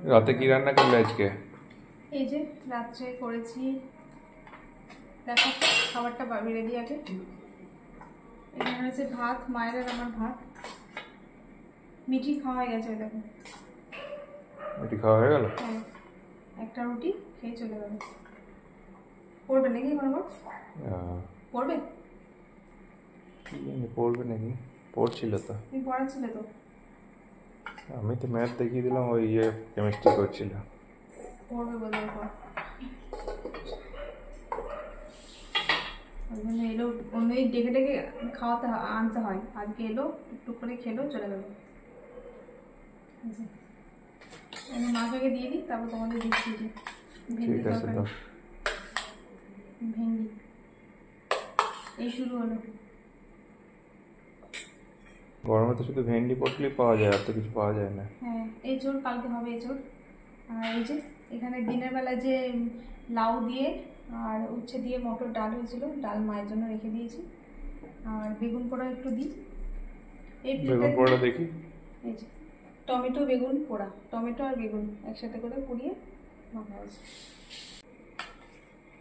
রাতে কি রান্না করলে আজকে? এই যে রাত্রে করেছি, দেখো খাবারটা বেড়ে দিই আগে। এখানে হয়েছে ভাত, মায়ের আর আমার ভাত। মিঠি খাওয়া হয়ে গেছে, দেখো রুটি খাওয়া হয়ে গেল? হ্যাঁ, একটা রুটি খেয়ে চলে গেল। পড়বে নাকি কোনো পড়বে? পড়বে নাকি? পড়ছিল তো। তুমি পড়াচ্ছিলে তো? আমি তো ম্যাথ দেখিয়ে দিলাম, ওই কেমিস্ট্রি করছিল। পড়বে বলে ওই জন্য এলো, অন্য ডেকে ডেকে খাওয়াতে আনতে হয়। আজকে এলো, একটু করে খেলো, চলে গেল। আমি মাকে দিয়ে দিই, তারপর তোমাদের দিচ্ছি। ঠিক আছে তো। ভেন্ডি এই শুরু হলো। গরমে তো শুধু ভেন্ডি পটলি পাওয়া যায়, আর তো কিছু পাওয়া যায় না। হ্যাঁ, এই চোর কালকে হবে এই চোর। আর এই যে এখানে দিনের বেলা যে লাউ দিয়ে আর উচ্ছে দিয়ে মটর ডাল হয়েছিল, ডাল মায়ের জন্য রেখে দিয়েছি। আর বেগুন পোড়া একটু দিই। এই বেগুন পোড়া দেখি। এই যে টমেটো বেগুন পোড়া, টমেটো আর বেগুন একসাথে করে পুড়িয়ে মাখা হয়েছে।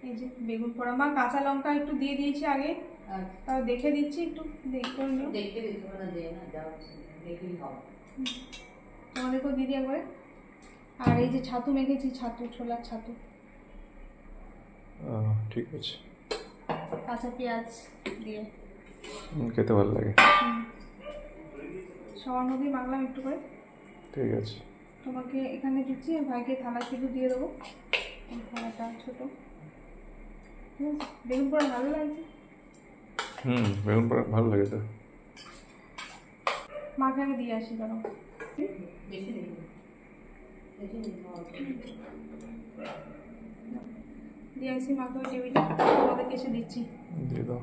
এই যে বেগুন পোড়া, মা কাঁচা লঙ্কা একটু দিয়ে দিয়েছি আগে, তাও দেখে দিচ্ছি, একটু দেখতে তোমাদেরকেও দিয়ে দিই একবারে। আর এই যে ছাতু মেখেছি, ছাতু, ছোলার ছাতু। ঠিক আছে। কাঁচা পেঁয়াজ দিয়ে খেতে ভালো লাগে। সবার মধ্যেই মাখলাম একটু করে। ঠিক আছে, তোমাকে এখানে দিচ্ছি, ভাইকে থালা কিছু দিয়ে দেবো। থালাটা ছোটো। বেগুন পোড়া ভালো লাগছে। বেগুন পোড়া ভালো লাগে তো। মাকে আমি দিয়ে আসি, কারণ দিয়ে আসি মাকে টেবিলে, তোমাদেরকে এসে দিচ্ছি। দিয়ে দাও।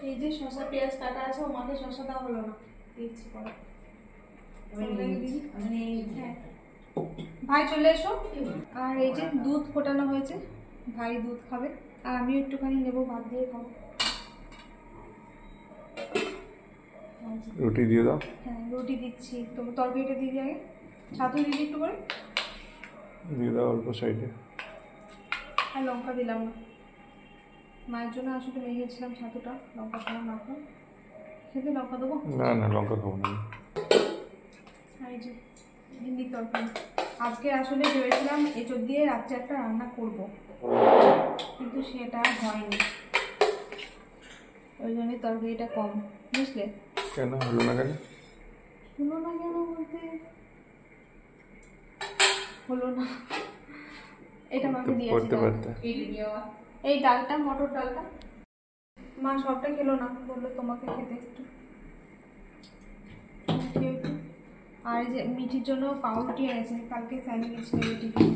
এই যে শসা পেঁয়াজ কাটা আছে, ও মাকে শসা দেওয়া হলো না, দিচ্ছি পরে। হ্যাঁ, ভাই চলে এসো। আর এই যে দুধ ফোটানো হয়েছে, ভাই দুধ খাবে, আর আমিও একটুখানি নেবো, ভাত দিয়ে খাবো। রুটি দিয়ে দাও। হ্যাঁ, রুটি দিচ্ছি। তোমার তরকারিটা দিয়ে দিই আগে, ছাতু দিদি একটু করে দিয়ে দাও অল্প সাইডে। আর লঙ্কা দিলাম না, মায়ের জন্য আসলে মেখেছিলাম ছাতুটা, লঙ্কা দিলাম না। খেতে লঙ্কা দেবো না? না, লঙ্কা খাবো না। এই যে ভিন্ডির তরকারি। আজকে আসলে ভেবেছিলাম এঁচোড় দিয়ে রাত্রে একটা রান্না করব, কিন্তু সেটা হয়নি। ওই জন্যই তরকারিটা কম, বুঝলে? কেন হলো না? কেন হলো না কেন বলতে, হলো না। এটা মাকে দিয়েছি, এই ডালটা, মটর ডালটা। মা সবটা খেলো না, বললো তোমাকে খেতে একটু। আর এই যে মিঠির জন্য পাউরুটি এনেছে, কালকে স্যান্ডউইচ নেবে টিফিন।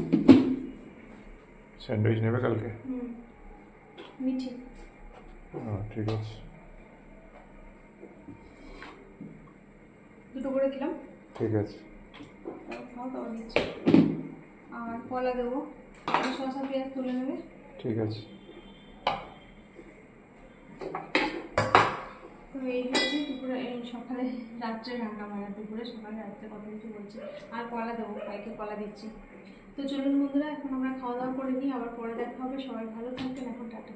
স্যান্ডউইচ নেবে কালকে? মিঠি। ঠিক আছে, দুটো করে দিলাম। ঠিক আছে। খাও, তাও দিচ্ছি। আর কলা দেবো, শসা পেঁয়াজ তুলে নেবে। ঠিক আছে। তো এই হচ্ছে দুপুরে, এই সকালে রাত্রে রান্না, মানে দুপুরে সকালে রাত্রে কত কিছু বলছি। আর কলা দেবো, ভাইকে কলা দিচ্ছি। তো চলুন বন্ধুরা, এখন আমরা খাওয়া দাওয়া করে নিই, আবার পরে দেখা হবে। সবাই ভালো থাকবেন, এখন টাটা।